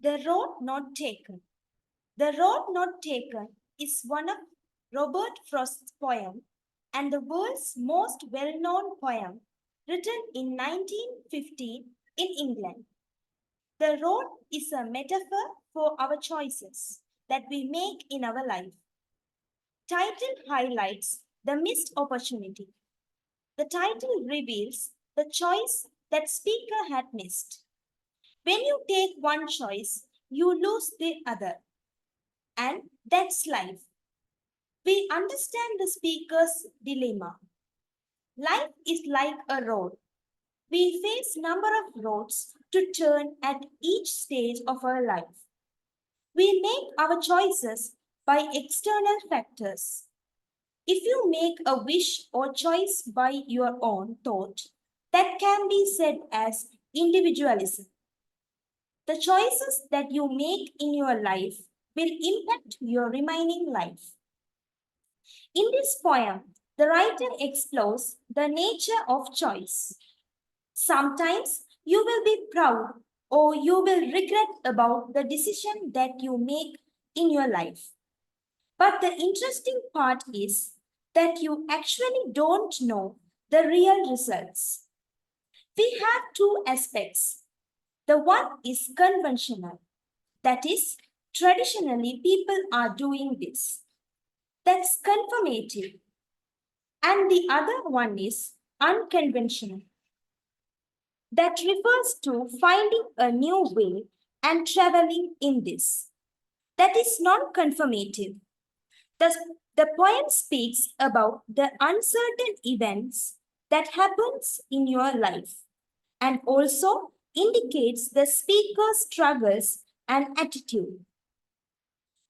The Road Not Taken. The Road Not Taken is one of Robert Frost's poems and the world's most well-known poem written in 1915 in England. The road is a metaphor for our choices that we make in our life. Title highlights the missed opportunity. The title reveals the choice that speaker had missed. When you take one choice, you lose the other. And that's life. We understand the speaker's dilemma. Life is like a road. We face number of roads to turn at each stage of our life. We make our choices by external factors. If you make a wish or choice by your own thought, that can be said as individualism. The choices that you make in your life will impact your remaining life. In this poem, the writer explores the nature of choice. Sometimes you will be proud or you will regret about the decision that you make in your life. But the interesting part is that you actually don't know the real results. We have two aspects. The one is conventional, that is, traditionally people are doing this. That's conformative. And the other one is unconventional. That refers to finding a new way and traveling in this. That is non-conformative. The poem speaks about the uncertain events that happens in your life and also indicates the speaker's struggles and attitude.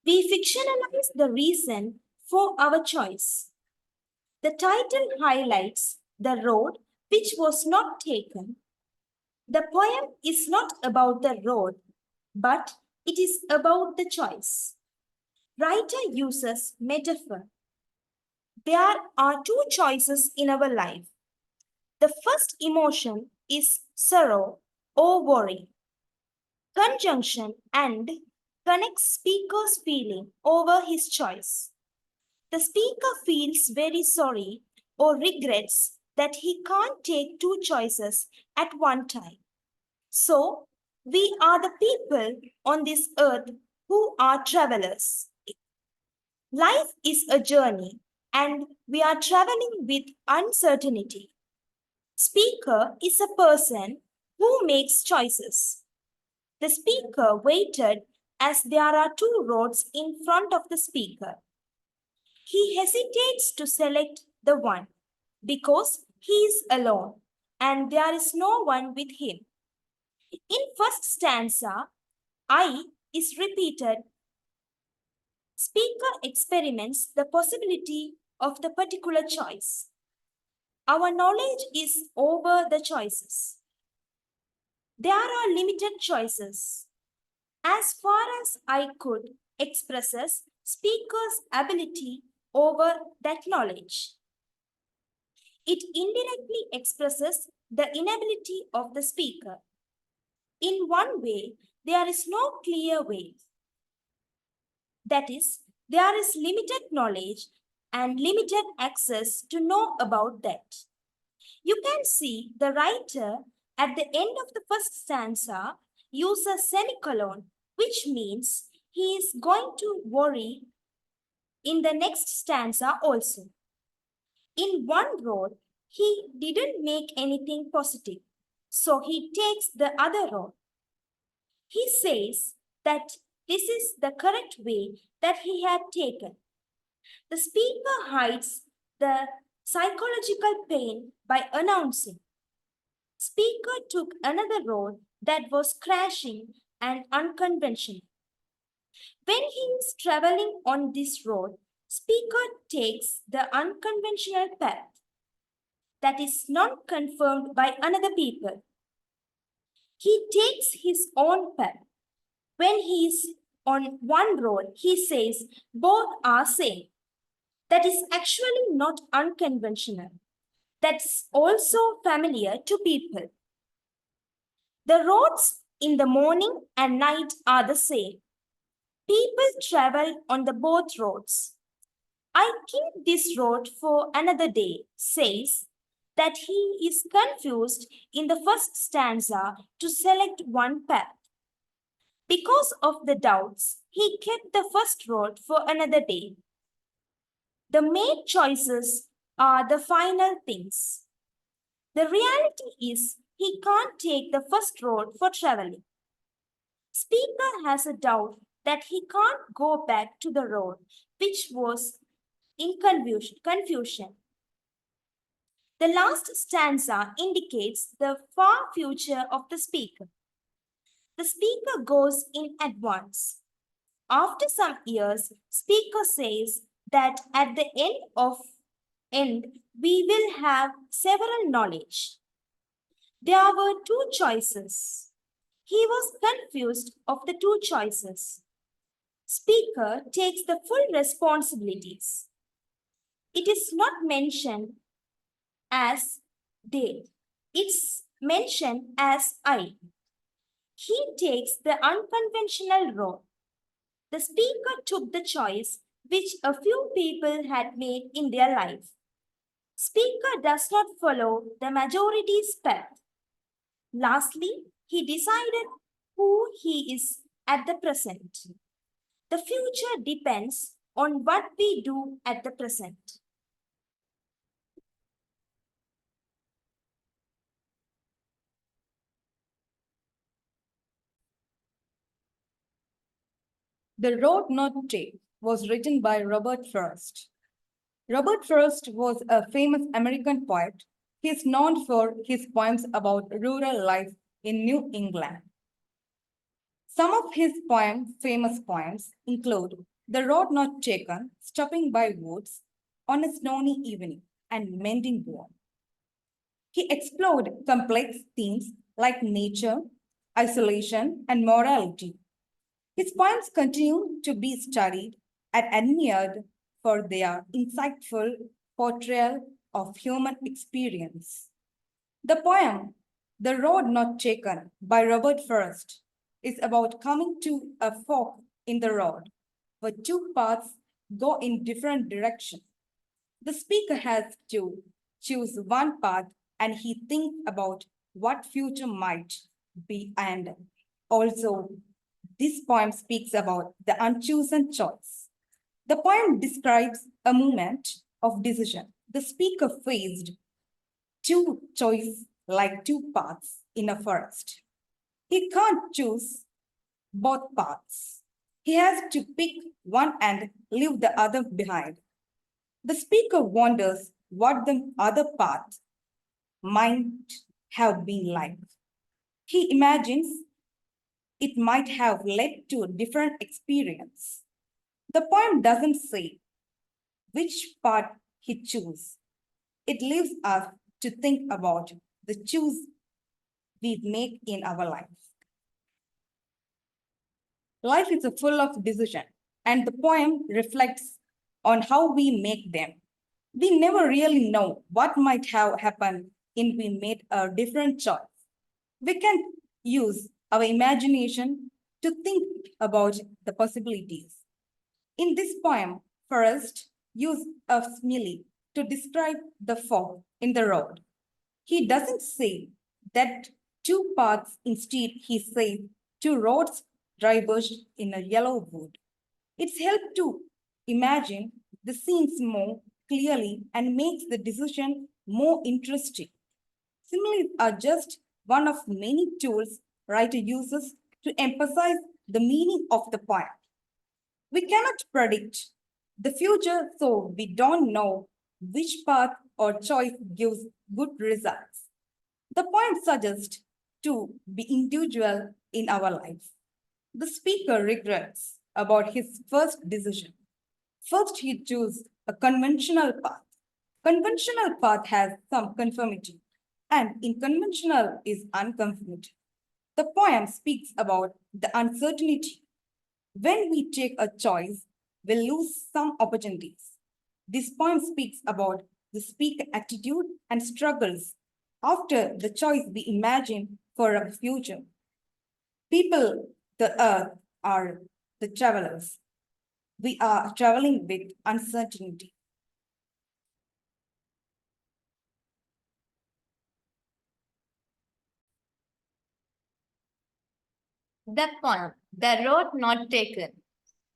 We fictionalize the reason for our choice. The title highlights the road which was not taken. The poem is not about the road, but it is about the choice. Writer uses metaphor. There are two choices in our life. The first emotion is sorrow or worry. Conjunction and connects speaker's feeling over his choice. The speaker feels very sorry or regrets that he can't take two choices at one time. So, we are the people on this earth who are travelers. Life is a journey and we are traveling with uncertainty. Speaker is a person who makes choices. The speaker waited as there are two roads in front of the speaker. He hesitates to select the one because he is alone and there is no one with him. In first stanza, I is repeated. Speaker experiments the possibility of the particular choice. Our knowledge is over the choices. There are limited choices. As far as I could expresses speaker's ability over that knowledge. It indirectly expresses the inability of the speaker. In one way, there is no clear way. That is, there is limited knowledge and limited access to know about that. You can see the writer at the end of the first stanza use a semicolon, which means he is going to worry in the next stanza also. In one road, he didn't make anything positive, so he takes the other road. He says that this is the correct way that he had taken. The speaker hides the psychological pain by announcing. Speaker took another road that was crashing and unconventional. When he is traveling on this road, speaker takes the unconventional path that is not confirmed by another people. He takes his own path. When he is on one road, he says both are same. That is actually not unconventional. That's also familiar to people. The roads in the morning and night are the same. People travel on the both roads. I keep this road for another day, says that he is confused in the first stanza to select one path. Because of the doubts, he kept the first road for another day. The made choices are the final things. The reality is he can't take the first road for traveling. Speaker has a doubt that he can't go back to the road which was in confusion. The last stanza indicates the far future of the speaker. The speaker goes in advance. After some years, speaker says that at the end we will have several knowledge. There were two choices. He was confused of the two choices. Speaker takes the full responsibilities. It is not mentioned as they. It's mentioned as I. He takes the unconventional road. The speaker took the choice which a few people had made in their life. Speaker does not follow the majority's path. Lastly, he decided who he is at the present. The future depends on what we do at the present. The Road Not Take was written by Robert Frost. Robert Frost was a famous American poet. He is known for his poems about rural life in New England. Some of his famous poems include The Road Not Taken, Stopping by Woods on a Snowy Evening, and Mending Wall. He explored complex themes like nature, isolation, and morality. His poems continue to be studied and admired for their insightful portrayal of human experience. The poem, The Road Not Taken by Robert Frost, is about coming to a fork in the road where two paths go in different directions. The speaker has to choose one path and he thinks about what future might be, and also this poem speaks about the unchosen choice. The poem describes a moment of decision. The speaker faced two choices like two paths in a forest. He can't choose both paths. He has to pick one and leave the other behind. The speaker wonders what the other path might have been like. He imagines it might have led to a different experience. The poem doesn't say which path he chose. It leaves us to think about the choice we make in our life. Life is full of decisions, and the poem reflects on how we make them. We never really know what might have happened if we made a different choice. We can use our imagination to think about the possibilities. In this poem, Forrest used a simile to describe the fork in the road. He doesn't say that two paths, instead, he says two roads diverged in a yellow wood. It's helped to imagine the scenes more clearly and makes the decision more interesting. Similes are just one of many tools writer uses to emphasize the meaning of the poem. We cannot predict the future, so we don't know which path or choice gives good results. The point suggests to be individual in our lives. The speaker regrets about his first decision. First, he chose a conventional path. Conventional path has some conformity, and unconventional is unconformity. The poem speaks about the uncertainty. When we take a choice, we lose some opportunities. This poem speaks about the speaker attitude and struggles after the choice we imagine for our future. People, the earth, are the travelers. We are traveling with uncertainty. The poem, The Road Not Taken.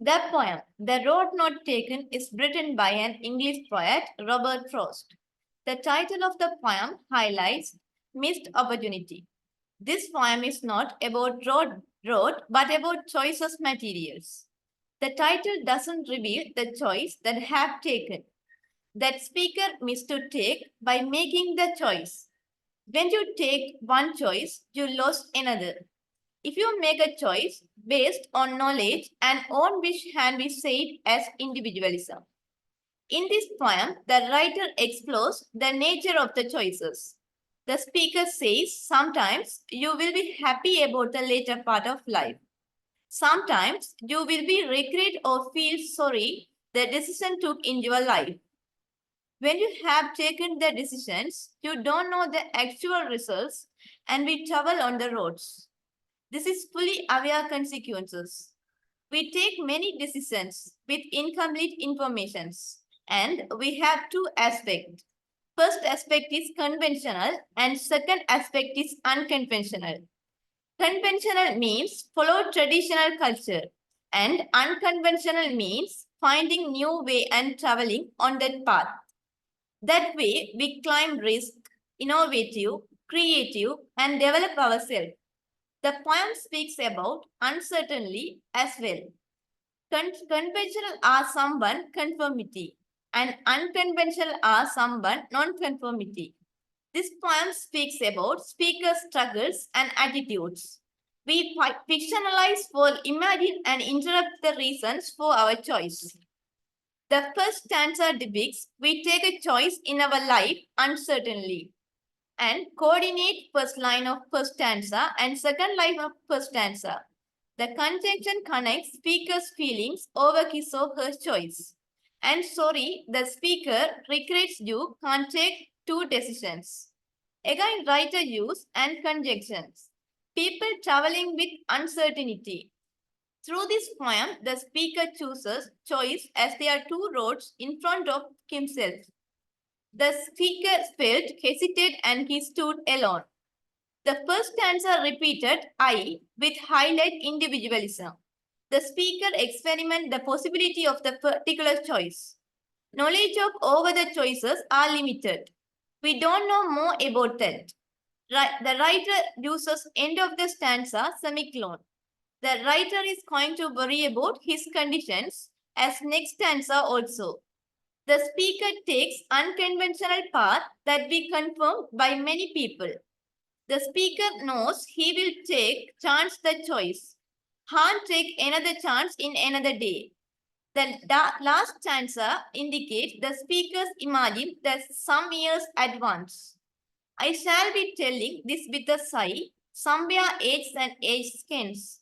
The poem, The Road Not Taken, is written by an English poet, Robert Frost. The title of the poem highlights missed opportunity. This poem is not about road, but about choices materials. The title doesn't reveal the choice that have taken. That speaker missed to take by making the choice. When you take one choice, you lost another. If you make a choice based on knowledge and on which can be said as individualism. In this poem, the writer explores the nature of the choices. The speaker says sometimes you will be happy about the later part of life. Sometimes you will be regret or feel sorry the decision took in your life. When you have taken the decisions, you don't know the actual results and we travel on the roads. This is fully aware consequences. We take many decisions with incomplete informations and we have two aspects. First aspect is conventional and second aspect is unconventional. Conventional means follow traditional culture and unconventional means finding new way and traveling on that path. That way we climb risk, innovative, creative and develop ourselves. The poem speaks about uncertainty as well. Conventional are someone conformity and unconventional are someone non-conformity. This poem speaks about speakers' struggles and attitudes. We fictionalize for imagine and interrupt the reasons for our choice. The first stanza depicts we take a choice in our life uncertainly and coordinate first line of first stanza and second line of first stanza. The conjunction connects speaker's feelings over his or her choice. And sorry, the speaker regrets you can't take two decisions. Again, writer use and conjunctions. People traveling with uncertainty. Through this poem, the speaker chooses choice as there are two roads in front of himself. The speaker felt hesitant and he stood alone. The first stanza repeated I with highlight individualism. The speaker experiment the possibility of the particular choice. Knowledge of over the choices are limited. We don't know more about that. The writer uses end of the stanza semicolon. The writer is going to worry about his conditions as next stanza also. The speaker takes unconventional path that be confirmed by many people. The speaker knows he will take chance the choice. Can't take another chance in another day. The last stanza indicates the speakers imagine that some years advance. I shall be telling this with a sigh, somewhere age and age skins.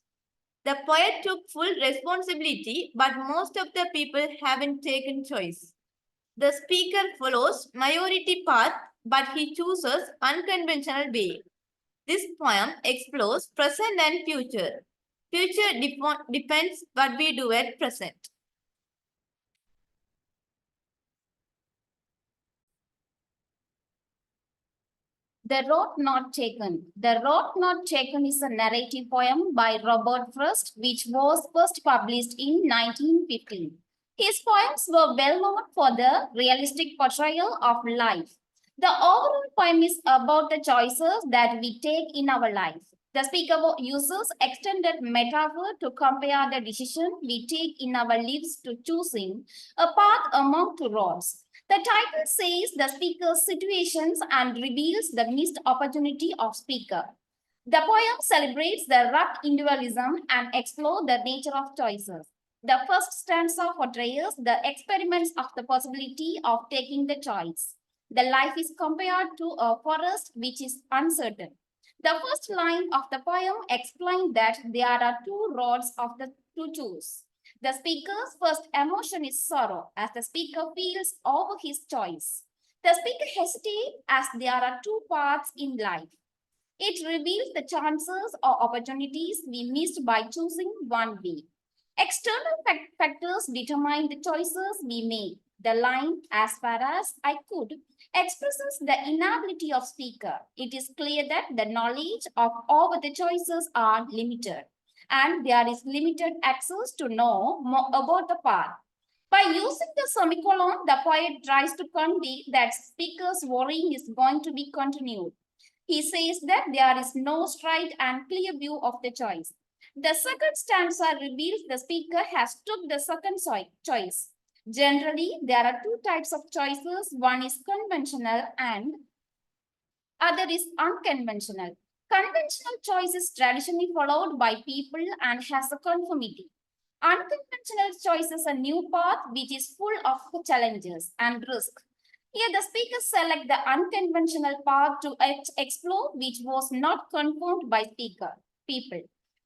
The poet took full responsibility, but most of the people haven't taken choice. The speaker follows majority path, but he chooses unconventional way. This poem explores present and future. Future depends what we do at present. The Road Not Taken. The Road Not Taken is a narrative poem by Robert Frost, which was first published in 1915. His poems were well known for the realistic portrayal of life. The overall poem is about the choices that we take in our life. The speaker uses extended metaphor to compare the decision we take in our lives to choosing a path among two roads. The title says the speaker's situations and reveals the missed opportunity of speaker. The poem celebrates the rut individualism and explores the nature of choices. The first stanza portrays the experiments of the possibility of taking the choice. The life is compared to a forest which is uncertain. The first line of the poem explains that there are two roads to choose. The speaker's first emotion is sorrow as the speaker feels over his choice. The speaker hesitates as there are two paths in life. It reveals the chances or opportunities we missed by choosing one way. External factors determine the choices we make. The line, as far as I could, expresses the inability of speaker. It is clear that the knowledge of all the choices are limited, and there is limited access to know more about the path. By using the semicolon, the poet tries to convey that speaker's worrying is going to be continued. He says that there is no straight and clear view of the choice. The second stanza reveals the speaker has took the second choice. Generally, there are two types of choices. One is conventional and other is unconventional. Conventional choice is traditionally followed by people and has a conformity. Unconventional choice is a new path which is full of challenges and risk. Here, the speakers select the unconventional path to explore, which was not confirmed by people.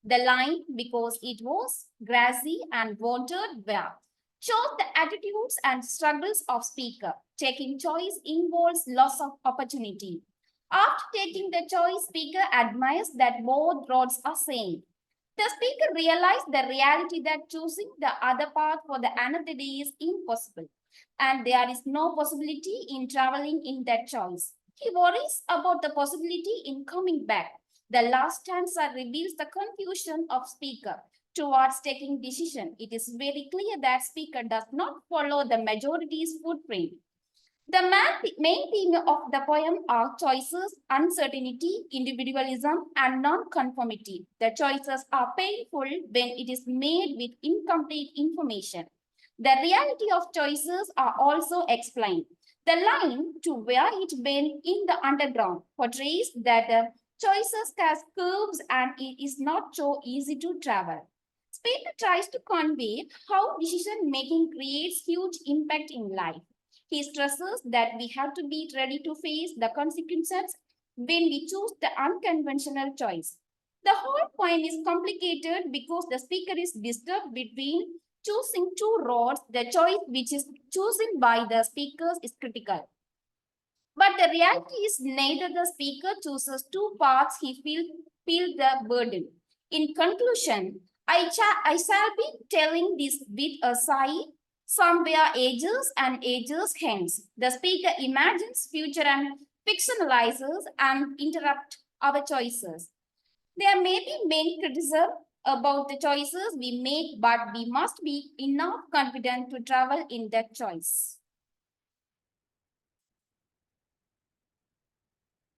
The line, because it was grassy and wanted where, shows the attitudes and struggles of speaker. Taking choice involves loss of opportunity. After taking the choice, speaker admires that both roads are same. The speaker realized the reality that choosing the other path for the another day is impossible, and there is no possibility in traveling in that choice. He worries about the possibility in coming back. The last stanza reveals the confusion of speaker towards taking decision. It is very clear that speaker does not follow the majority's footprint. The main theme of the poem are choices, uncertainty, individualism, and non-conformity. The choices are painful when it is made with incomplete information. The reality of choices are also explained. The line to where it went in the underground portrays that the choices cast curves and it is not so easy to travel. Speaker tries to convey how decision making creates huge impact in life. He stresses that we have to be ready to face the consequences when we choose the unconventional choice. The whole point is complicated because the speaker is disturbed between choosing two roads. The choice which is chosen by the speakers is critical. But the reality is neither the speaker chooses two paths, he feels the burden. In conclusion, I shall be telling this with a sigh. Somewhere ages and ages hence, the speaker imagines future and fictionalizes and interrupt our choices. There may be many criticism about the choices we make, but we must be enough confident to travel in that choice.